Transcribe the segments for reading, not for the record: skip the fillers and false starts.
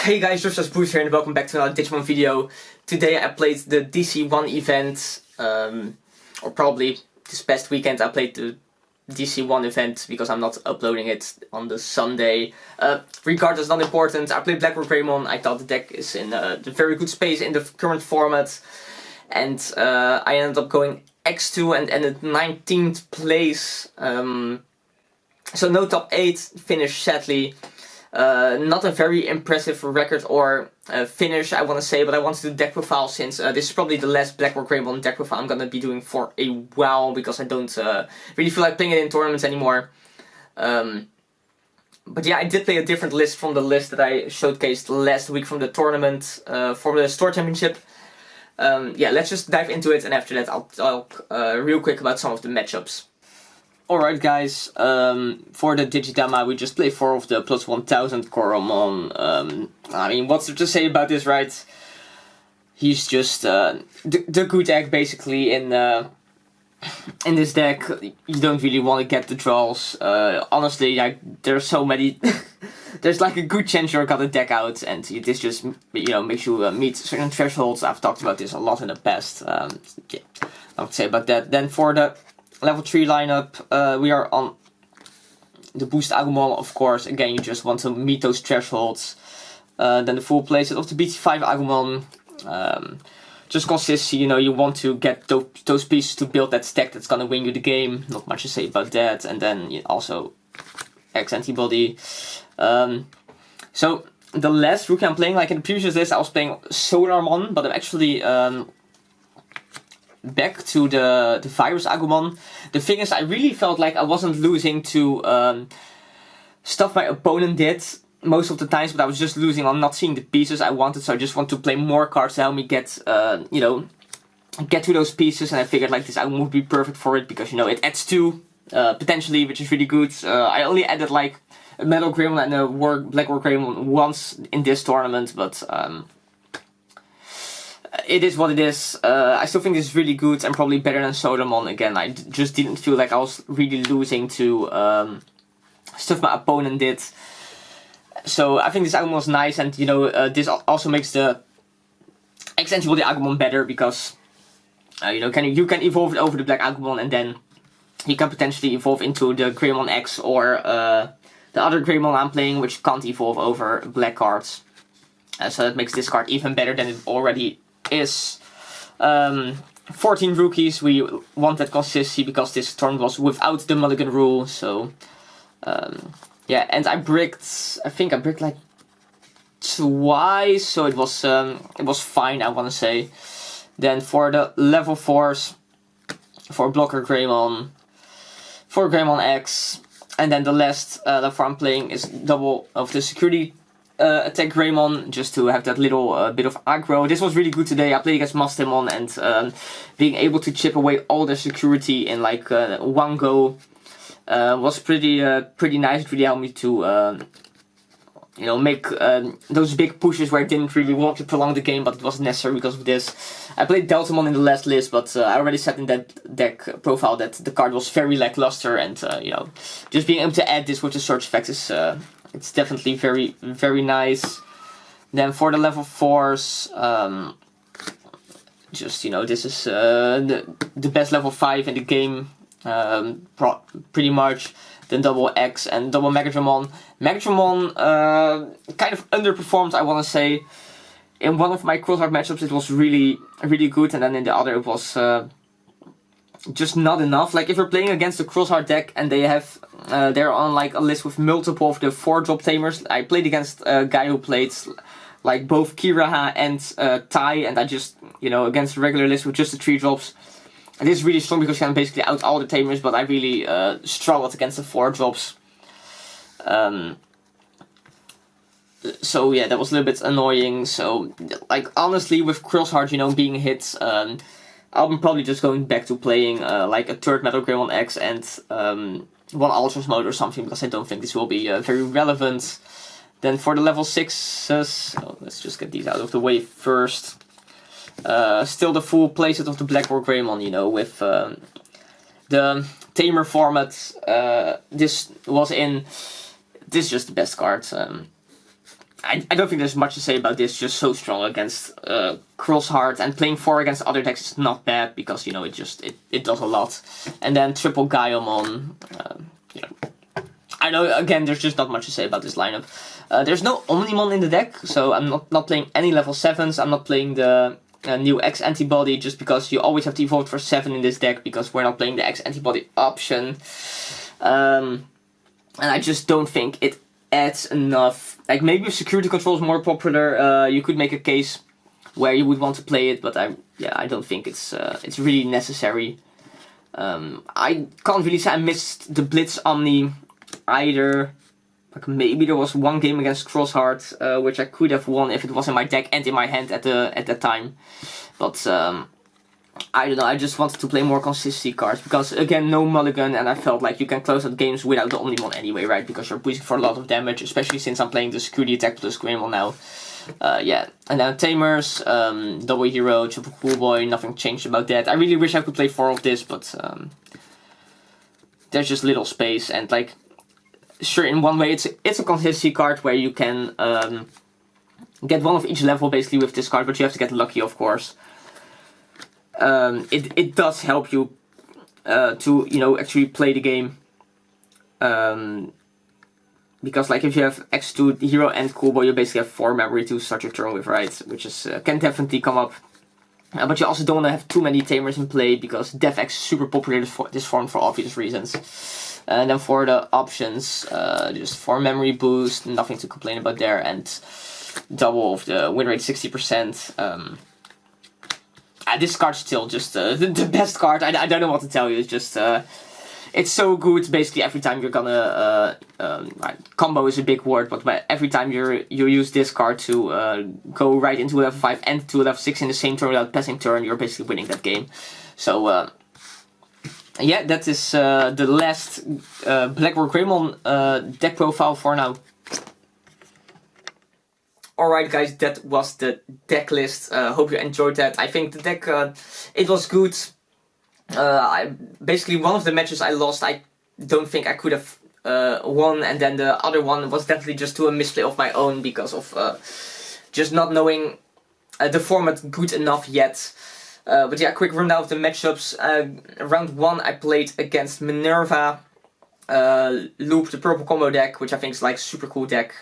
Hey guys, just Bruce here and welcome back to another DC1 video. Today I played the DC1 event, or probably this past weekend I played the DC1 event because I'm not uploading it on the Sunday. Regardless, not important. I played Blackwargreymon. I thought the deck is in a very good space in the current format. And I ended up going X2 and ended 19th place. So no top 8 finish, sadly. Not a very impressive record or finish, I want to say, but I want to do deck profile since this is probably the last Blackwargreymon deck profile I'm gonna be doing for a while because I don't really feel like playing it in tournaments anymore. But yeah, I did play a different list from the list that I showcased last week from the tournament for the Store Championship. Yeah, let's just dive into it, and after that I'll talk real quick about some of the matchups. Alright guys, for the Digidama we just play 4 of the plus 1000 Koromon. I mean, what's there to say about this, right? He's just the good egg basically in this deck. You don't really want to get the draws. Honestly, like, there's so many... there's like a good chance you're gonna deck out, and this just, you know, makes you meet certain thresholds. I've talked about this a lot in the past. Yeah, I would say about that. Then for the level 3 lineup, we are on the boost Agumon, of course. Again, you just want to meet those thresholds. Then the full playset of the BT5 Agumon. Just consistency, you know, you want to get those pieces to build that stack that's gonna win you the game. Not much to say about that. And then also X antibody. So the last rookie I'm playing, like in the previous list, I was playing Solarmon, but I'm actually back to the Virus Agumon. The thing is, I really felt like I wasn't losing to stuff my opponent did most of the times, but I was just losing on not seeing the pieces I wanted, so I just want to play more cards to help me get, you know, get to those pieces, and I figured like this Agumon would be perfect for it, because, you know, it adds 2, potentially, which is really good. I only added like a Metal Greymon and a Blackwargreymon once in this tournament, but it is what it is. I still think this is really good and probably better than Solarmon. Again, I just didn't feel like I was really losing to stuff my opponent did. So I think this Agumon was nice, and you know, this also makes the X antibody Agumon better because you know, you can evolve it over the Black Agumon, and then you can potentially evolve into the Greymon X or the other Greymon I'm playing, which can't evolve over black cards. So that makes this card even better than it already is. 14 rookies, we want that consistency because this turn was without the mulligan rule, so yeah, and I think I bricked like twice, so it was fine, I want to say. Then for the level 4s, for Blackwargreymon, for Greymon X, and then the last level 4 I'm playing is double of the security attack Greymon, just to have that little bit of aggro. This was really good today. I played against Mastemon, and being able to chip away all the security in like one go was pretty nice. It really helped me to you know, make those big pushes where I didn't really want to prolong the game, but it wasn't necessary because of this. I played Deltamon in the last list, but I already said in that deck profile that the card was very lackluster, and you know, just being able to add this with the search effects is it's definitely very, very nice. Then for the level 4s, just, you know, this is the best level 5 in the game, pretty much. Then double X and double Megadramon. Megadramon kind of underperformed, I want to say. In one of my crossheart matchups it was really, really good, and then in the other it was just not enough. Like, if you're playing against a crossheart deck and they have they're on like a list with multiple of the 4-drop tamers. I played against a guy who played like both Kiraha and Tai, and I just, you know, against a regular list with just the 3-drops. And this is really strong because you can basically out all the tamers, but I really struggled against the 4-drops. So yeah, that was a little bit annoying. So, like, honestly, with crossheart, you know, being hit, I'm probably just going back to playing like a third Metal Greymon X and one Ultras mode or something, because I don't think this will be very relevant. Then for the level 6s, so let's just get these out of the way first. Still the full playset of the Blackwargreymon, you know, with the tamer format. This is just the best card. I don't think there's much to say about this. Just so strong against Crossheart, and playing 4 against other decks is not bad because you know it does a lot. And then triple Gaiamon. You know, I know again there's just not much to say about this lineup. There's no Omnimon in the deck, so I'm not playing any level 7s. I'm not playing the new X antibody just because you always have to evolve for 7 in this deck because we're not playing the X antibody option. And I just don't think it adds enough. Like maybe if security control is more popular, you could make a case where you would want to play it, but I don't think it's really necessary. I can't really say I missed the Blitz Omni either. Like maybe there was one game against Crossheart, which I could have won if it was in my deck and in my hand at that time. But I don't know, I just wanted to play more consistency cards, because again, no mulligan, and I felt like you can close out games without the Omnimon anyway, right? Because you're boosting for a lot of damage, especially since I'm playing the security attack plus Greymon now. Yeah, and then Tamers, Double Hero, Triple Cool Boy, nothing changed about that. I really wish I could play 4 of this, but there's just little space, and like, sure, in one way it's a consistency card where you can get one of each level basically with this card, but you have to get lucky, of course. It does help you to, you know, actually play the game. Because like if you have X2 Hero and Cool Boy, you basically have 4 memory to start your turn with, right? Which is can definitely come up. But you also don't want to have too many Tamers in play, because Def X is super popular this form for obvious reasons. And then for the options, just 4 memory boost, nothing to complain about there, and double of the win rate 60%. This card's still just the best card. I don't know what to tell you. It's just it's so good. Basically, every time you're gonna combo is a big word, but every time you use this card to go right into level 5 and to level 6 in the same turn without passing turn, you're basically winning that game. So yeah, that is the last Blackwargreymon deck profile for now. Alright guys, that was the deck list. Hope you enjoyed that. I think the deck, it was good. Basically one of the matches I lost, I don't think I could have won, and then the other one was definitely just to a misplay of my own because of just not knowing the format good enough yet. But yeah, quick rundown of the matchups. Round 1 I played against Minerva, Loop, the purple combo deck, which I think is like super cool deck.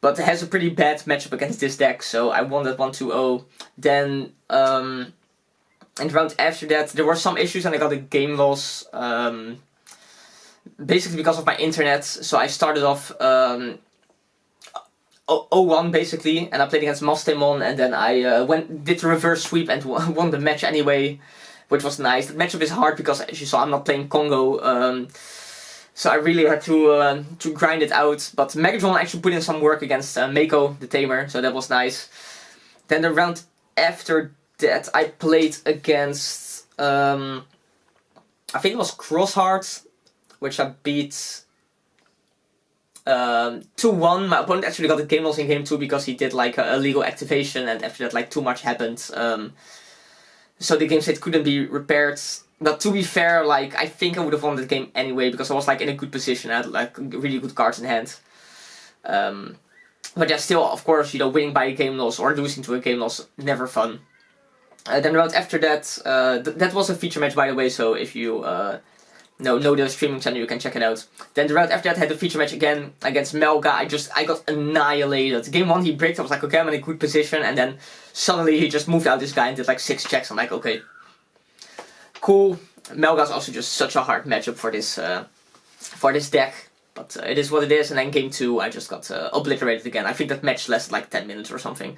But it has a pretty bad matchup against this deck, so I won that 1-2-0. Then, in the round after that, there were some issues and I got a game loss. Basically because of my internet, so I started off 0-1 basically, and I played against Mastemon, and then I did the reverse sweep and won the match anyway, which was nice. The matchup is hard because, as you saw, I'm not playing Congo. So I really had to grind it out, but Megatron actually put in some work against Mako, the Tamer, so that was nice. Then the round after that I played against, I think it was Crossheart, which I beat 2-1. My opponent actually got the game loss in game 2 because he did like a illegal activation, and after that like too much happened. So the game state couldn't be repaired. But to be fair, like, I think I would have won the game anyway, because I was like in a good position. I had like really good cards in hand. But yeah, still, of course, you know, winning by a game loss or losing to a game loss, never fun. Then the round after that, that was a feature match, by the way, so if you know the streaming channel, you can check it out. Then the round after that, I had a feature match again against Melga. I got annihilated. Game 1 he bricked, I was like, okay, I'm in a good position, and then suddenly he just moved out this guy and did like 6 checks. I'm like, okay, cool. Melga's also just such a hard matchup for this deck, but it is what it is. And then game 2, I just got obliterated again. I think that match lasted like 10 minutes or something.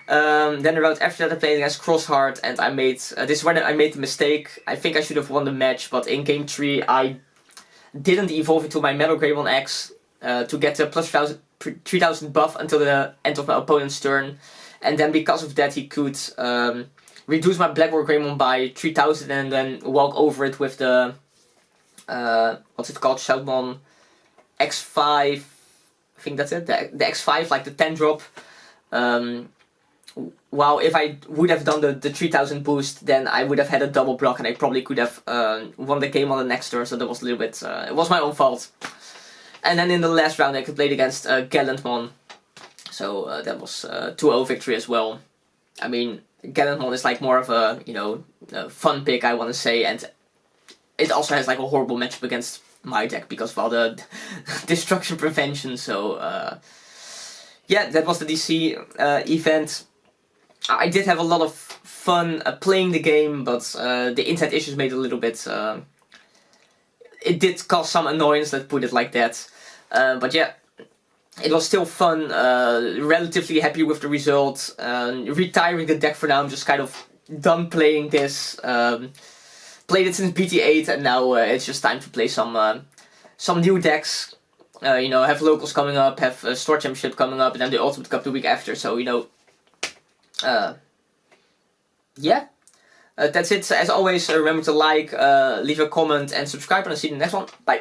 Then the round after that I played against Crossheart, and I made this is when I made the mistake. I think I should have won the match, but in game 3 I didn't evolve into my Metal Greymon X to get a plus 3000 buff until the end of my opponent's turn, and then because of that he could reduce my Blackwargreymon by 3000 and then walk over it with the what's it called, Shoutmon X5, I think that's it, the X5, like the 10 drop. Wow, if I would have done the 3000 boost, then I would have had a double block and I probably could have won the game on the next turn, so that was a little bit, it was my own fault. And then in the last round I played against Gallantmon. So that was 2-0 victory as well. I mean, Gallantmon is like more of a, you know, a fun pick, I want to say, and it also has like a horrible matchup against my deck because of all the destruction prevention. So yeah, that was the DC event. I did have a lot of fun playing the game, but the internet issues made it a little bit... it did cause some annoyance, let's put it like that. But yeah, it was still fun, relatively happy with the result. Retiring the deck for now, I'm just kind of done playing this. Played it since BT8 and now it's just time to play some new decks. You know, have locals coming up, have a store championship coming up, and then the Ultimate Cup the week after, so you know... yeah. That's it. As always, remember to like, leave a comment and subscribe, and I'll see you in the next one. Bye.